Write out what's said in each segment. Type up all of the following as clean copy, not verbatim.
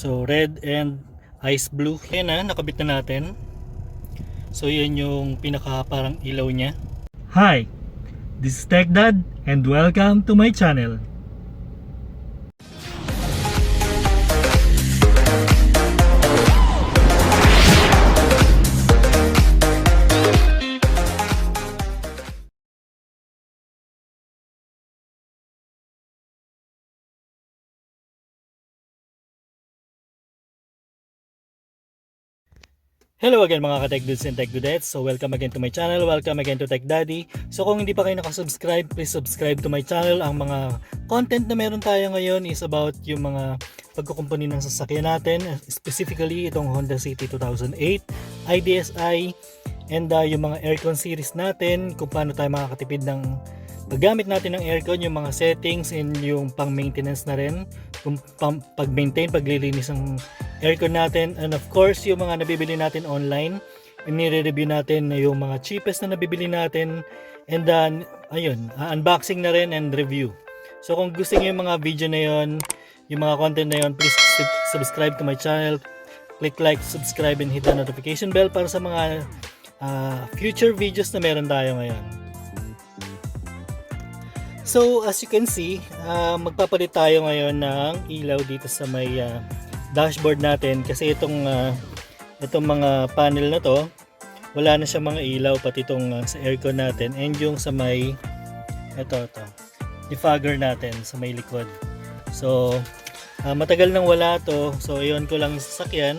So red and ice blue. Yan na, nakabit na natin. So yan yung pinaka parang ilaw niya. Hi, this is TechDad and welcome to my channel. Hello again mga ka-Tech Dudes and Tech Dudettes. So welcome again to my channel, welcome again to Tech Daddy. So kung hindi pa kayo nakasubscribe, please subscribe to my channel. Ang mga content na meron tayo ngayon is about yung mga pagkukumpuni ng sasakyan natin. Specifically itong Honda City 2008, IDSi, and yung mga aircon series natin. Kung paano tayo makakatipid ng paggamit natin ng aircon, yung mga settings and yung pang maintenance na rin. Kung pag-maintain, paglilinis ng aircon natin, and of course yung mga nabibili natin online, nire-review natin yung mga cheapest na nabibili natin, and then ayun, unboxing na rin and review. So kung gusto niyo yung mga video na yon, yung mga content na yon, please subscribe to my channel, click like, subscribe, and hit the notification bell para sa mga future videos na meron tayo ngayon. So as you can see, magpapalit tayo ngayon ng ilaw dito sa may dashboard natin, kasi itong mga panel na to, wala na siyang mga ilaw, pati itong sa aircon natin, and yung sa may ito defogger natin sa may likod. So matagal nang wala to, so iyon ko lang sa sasakyan.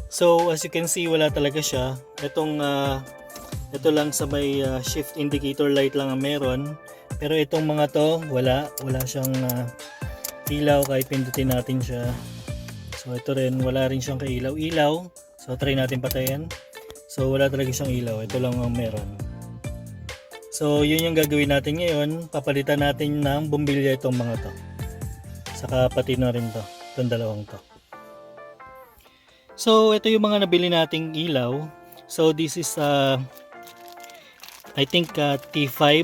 So as you can see, wala talaga siya. Ito lang sa may shift indicator light lang ang meron, pero itong mga to wala siyang ilaw kahit pindutin natin siya. So ito rin, wala rin siyang kailaw-ilaw. So try natin patayin. So wala talaga siyang ilaw, ito lang ang meron. So yun yung gagawin natin ngayon, papalitan natin ng bumbilya itong mga to, saka pati na rin to, itong dalawang to. So ito yung mga nabili nating ilaw. So this is I think T5.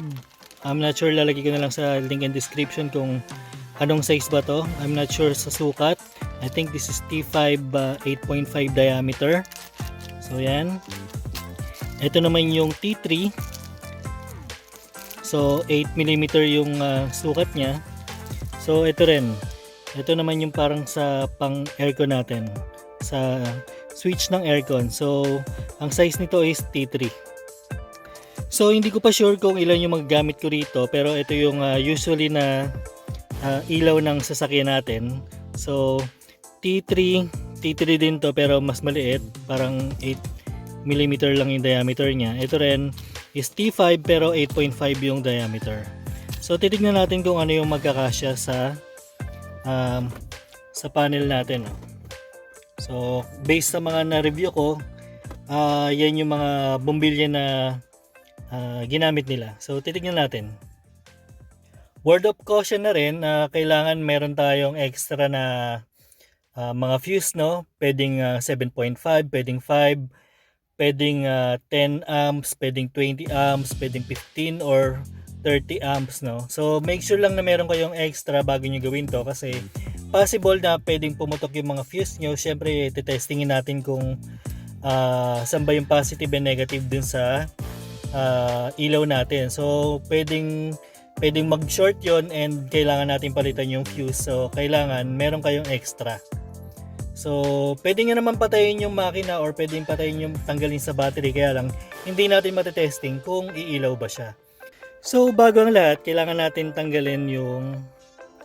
I'm not sure, lalagay ko na lang sa link in description kung anong size ba to. I'm not sure sa sukat. I think this is T5 8.5 diameter. So yan. Ito naman yung T3. So 8mm yung sukat niya. So ito rin. Ito naman yung parang sa pang aircon natin, sa switch ng aircon. So ang size nito is T3. So hindi ko pa sure kung ilan yung magagamit ko rito, pero ito yung usually na ilaw ng sasakyan natin. So T3 din to, pero mas maliit, parang 8mm lang yung diameter niya. Ito rin is T5 pero 8.5 yung diameter. So titignan natin kung ano yung magkakasya sa panel natin. So based sa mga na-review ko, yan yung mga bumbilya na ginamit nila. So titignan natin. Word of caution na rin, kailangan meron tayong extra na mga fuse, no? Pwedeng 7.5, pwedeng 5, pwedeng 10 amps, pwedeng 20 amps, pwedeng 15 or 30 amps, no? So make sure lang na meron kayong extra bago nyo gawin to, kasi possible na pwedeng pumutok yung mga fuse nyo. Syempre testingin natin kung saan ba yung positive and negative dun sa ilaw natin. So pwedeng mag-short yon and kailangan natin palitan yung fuse. So kailangan meron kayong extra. So pwede nga naman patayin yung makina or pwedeng patayin yung tanggalin sa battery, kaya lang hindi natin matetesting kung iilaw ba siya. So bago ang lahat, kailangan natin tanggalin yung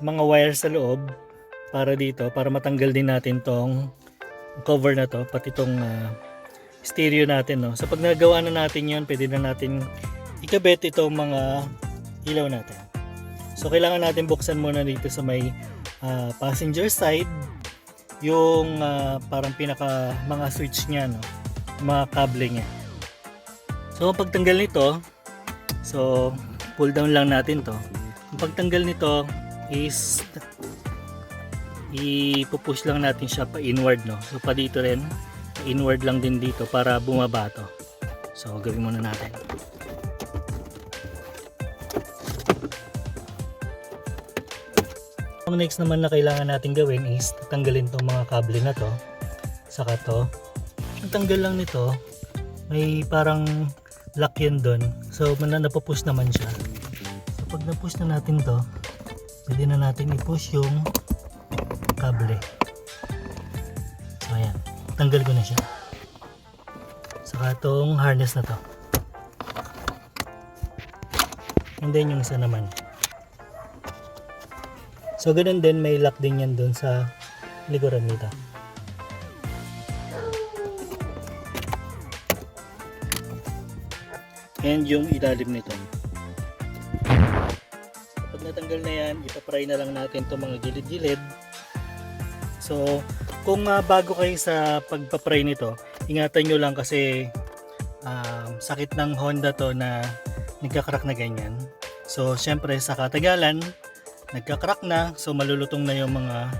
mga wire sa loob para matanggal din natin tong cover na to, pati tong stereo natin, no? So pag nagawa na natin yon, pwede na natin ikabit itong mga ilaw natin. So kailangan natin buksan muna dito sa may passenger side yung parang pinaka mga switch niya, no? Mga kable niya. So pagtanggal nito, so pull down lang natin to. Ang pagtanggal nito is ipupush lang natin siya pa inward, no? So pa dito rin, inward lang din dito para bumaba to. So gawin muna natin. Ang next naman na kailangan natin gawin is tatanggalin tong mga kable na to. Saka to. Ang tanggal lang nito, may parang lock yan doon. So napupush naman siya. So pag napush na natin to, pwede na natin i-push yung kable. So ayan, tanggal ko na siya. Saka itong harness na to. And then yung isa naman. So ganun din, may lock din yan dun sa likuran nito. And yung ilalim nito. Pag natanggal na yan, ipapry na lang natin itong mga gilid-gilid. So kung bago kayo sa pagpapry nito, ingatan nyo lang kasi sakit ng Honda to na nagkakrak na ganyan. So syempre sa katagalan, nagka-crack na, so malulutong na yung mga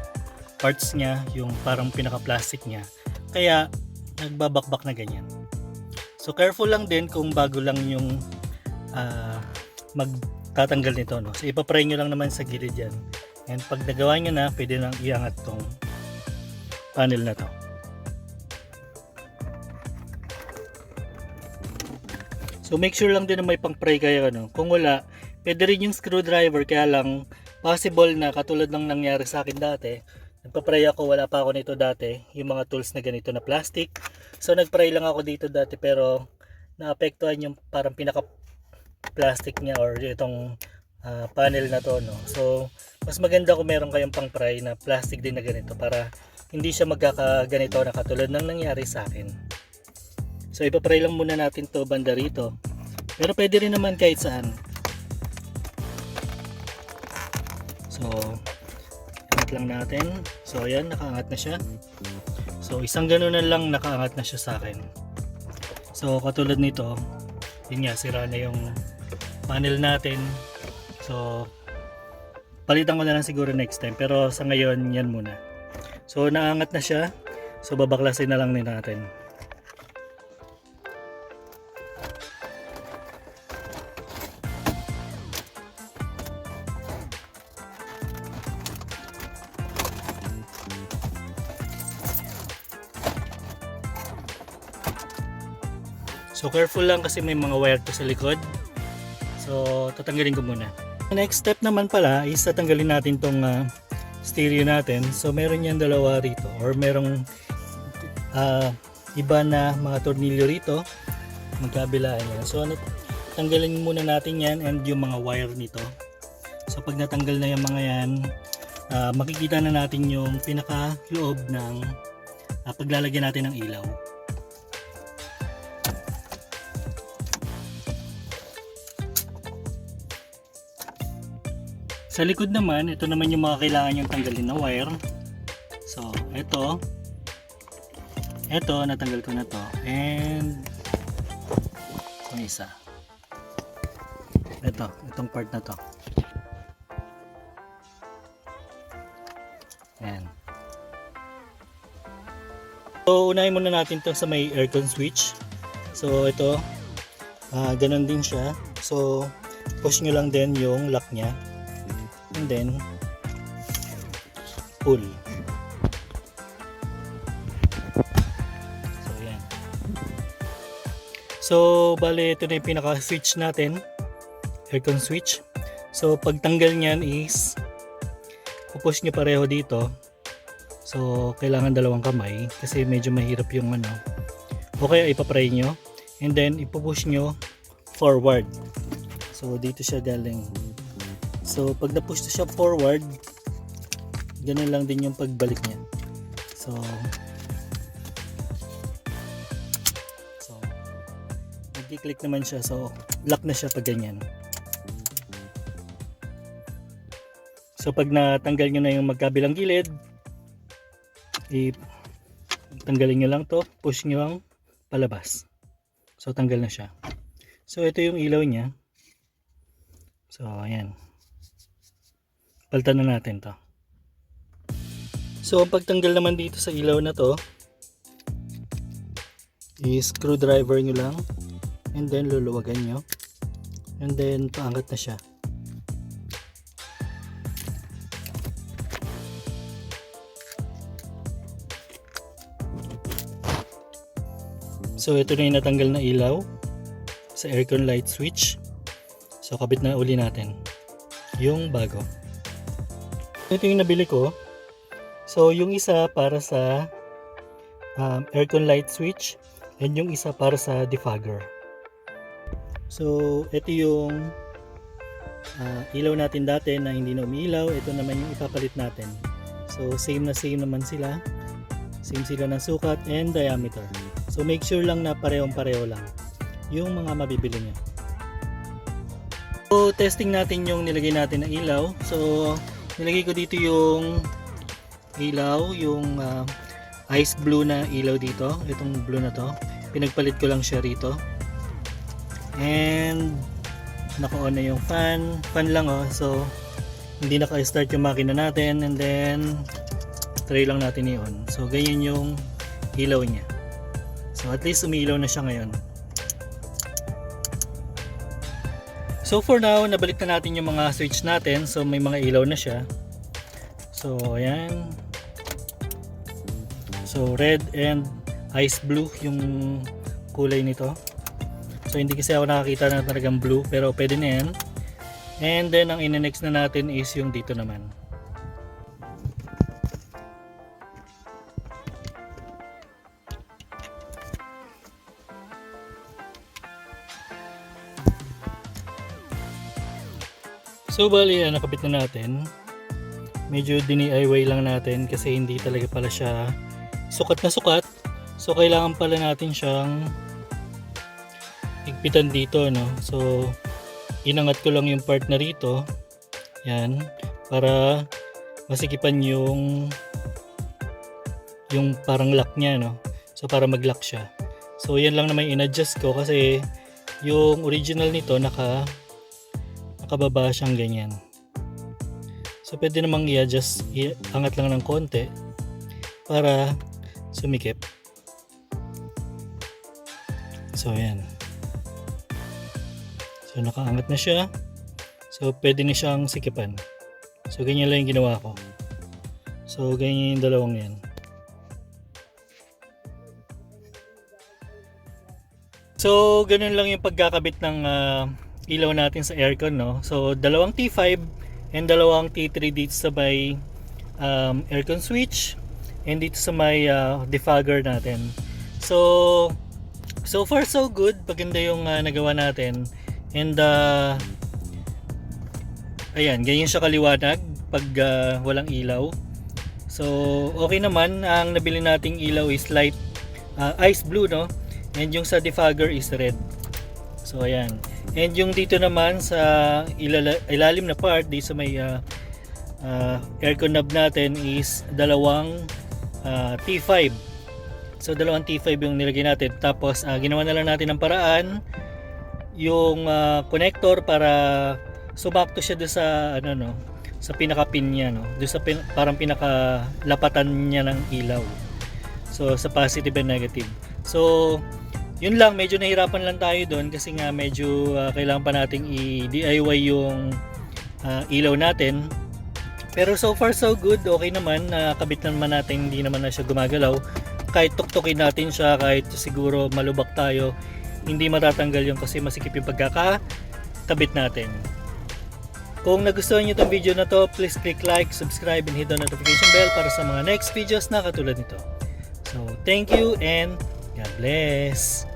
parts niya, yung parang pinaka-plastic niya. Kaya nagbabakbak na ganyan. So careful lang din kung bago lang yung magtatanggal nito, no. So ipapray nyo lang naman sa gilid yan. And pag nagawa nyo na, pwede nang iangat tong panel na to. So make sure lang din na may pang-pray kayo, no. Kung wala, pwede rin yung screwdriver, kaya lang possible na katulad ng nangyari sa akin dati, nagpa-pray ako, wala pa ako nito dati, yung mga tools na ganito na plastic. So nag-pray lang ako dito dati pero naapektuhan yung parang pinaka plastic niya or itong panel na to, no. So mas maganda kung meron kayong pang-pray na plastic din na ganito para hindi siya magkakaganito na katulad ng nangyari sa akin. So ipa-pray lang muna natin to banda rito. Pero pwede rin naman kahit saan. So, angat lang natin. So, ayan, nakaangat na siya. So, isang ganunan lang nakaangat na siya sa akin. So, katulad nito, yun nga, sira na yung panel natin. So, palitan ko na lang siguro next time. Pero sa ngayon, yan muna. So, naangat na siya. So, babaklasin na lang din natin. So careful lang kasi may mga wire to sa likod. So tatanggalin ko muna. Next step naman pala is tatanggalin natin tong stereo natin. So meron yan dalawa rito or merong iba na mga tornilyo rito magkabilaan yan. So tanggalin muna natin yan and yung mga wire nito. So pag natanggal na yung mga yan, makikita na natin yung pinaka loob ng paglalagyan natin ng ilaw. Sa likod naman, ito naman yung mga kailangan yung tanggalin na wire. So, ito, natanggal ko na to. And, yung isa. Itong part na to. Ayan. So, unahin muna natin to sa may aircon switch. So, ito, ganun din siya. So, push nyo lang din yung lock nya. And then pull. So yan. So bale ito na yung pinaka switch natin, aircon switch. So pagtanggal niyan is pupush nyo pareho dito. So kailangan dalawang kamay kasi medyo mahirap yung ano. O kaya ipapray nyo and then ipupush nyo forward. So dito siya galing. So pag na-push na siya forward, ganun lang din yung pagbalik niya. So nag-click naman siya. So lock na siya pag ganyan. So pag natanggal nyo na yung magkabilang gilid, tanggalin nyo lang to, push nyo lang palabas. So tanggal na siya. So ito yung ilaw niya. So ayan. Palitan na natin to. So ang pagtanggal naman dito sa ilaw na to is screwdriver nyo lang and then luluwagan nyo and then paangat na siya. So ito na yung natanggal na ilaw sa aircon light switch. So kabit na uli natin yung bago. Ito yung nabili ko. So yung isa para sa aircon light switch and yung isa para sa defogger. So ito yung ilaw natin dati na hindi na umiilaw. Ito naman yung ipapalit natin. So same naman sila. Same sila ng sukat and diameter. So make sure lang na parehong-pareho lang yung mga mabibili nyo. So testing natin yung nilagay natin na ilaw. So nilagay ko dito yung ilaw, yung ice blue na ilaw dito. Itong blue na to. Pinagpalit ko lang siya rito. And naka-on na yung fan. Fan lang oh. So hindi naka-start yung makina natin. And then try lang natin i-on. So ganyan yung ilaw niya. So at least umiilaw na siya ngayon. So for now, nabalik na natin yung mga switch natin. So may mga ilaw na siya. So ayan. So red and ice blue yung kulay nito. So hindi kasi ako nakakita na talagang blue, pero pwede na yan. And then ang ina-next na natin is yung dito naman. So bali nakabit na natin. Medyo DIY lang natin kasi hindi talaga pala siya sukat na sukat. So kailangan pala natin siyang higpitan dito, no. So inangat ko lang yung part na rito. Yan, para masikipan yung parang lock niya, no. So para mag-lock siya. So yan lang naman in-adjust ko kasi yung original nito nakababa siyang ganyan. So pwede namang i-adjust, angat lang ng konti para sumikip. So ayan. So nakaangat na siya. So pwede na siyang sikipan. So ganyan lang yung ginawa ko. So ganyan yung dalawang yan. So ganun lang yung pagkakabit ng ilaw natin sa aircon, no. So dalawang T5 and dalawang T3 dito sa may aircon switch and dito sa may defogger natin. So far so good. Maganda yung nagawa natin. And ayan, ganyan siya kaliwanag pag walang ilaw. So okay naman. Ang nabili nating ilaw is light ice blue, no. And yung sa defogger is red. So ayan. And yung dito naman sa ilalim na part, dito sa may aircon knob natin is dalawang T5. So dalawang T5 yung nilagay natin. Tapos ginawa na lang natin ng paraan yung connector para sumakto siya doon sa sa pinaka-pin niya, no. Doon sa parang pinaka-lapatan niya ng ilaw. So sa positive and negative. So yun lang, medyo nahirapan lang tayo doon kasi nga medyo kailangan pa nating i-DIY yung ilaw natin. Pero so far so good, okay naman. Kabit naman natin, hindi naman na siya gumagalaw. Kahit tuktukin natin siya, kahit siguro malubak tayo, hindi matatanggal yun kasi masikip yung pagkakakabit natin. Kung nagustuhan nyo itong video na to, please click like, subscribe, and hit the notification bell para sa mga next videos na katulad nito. So thank you and God bless.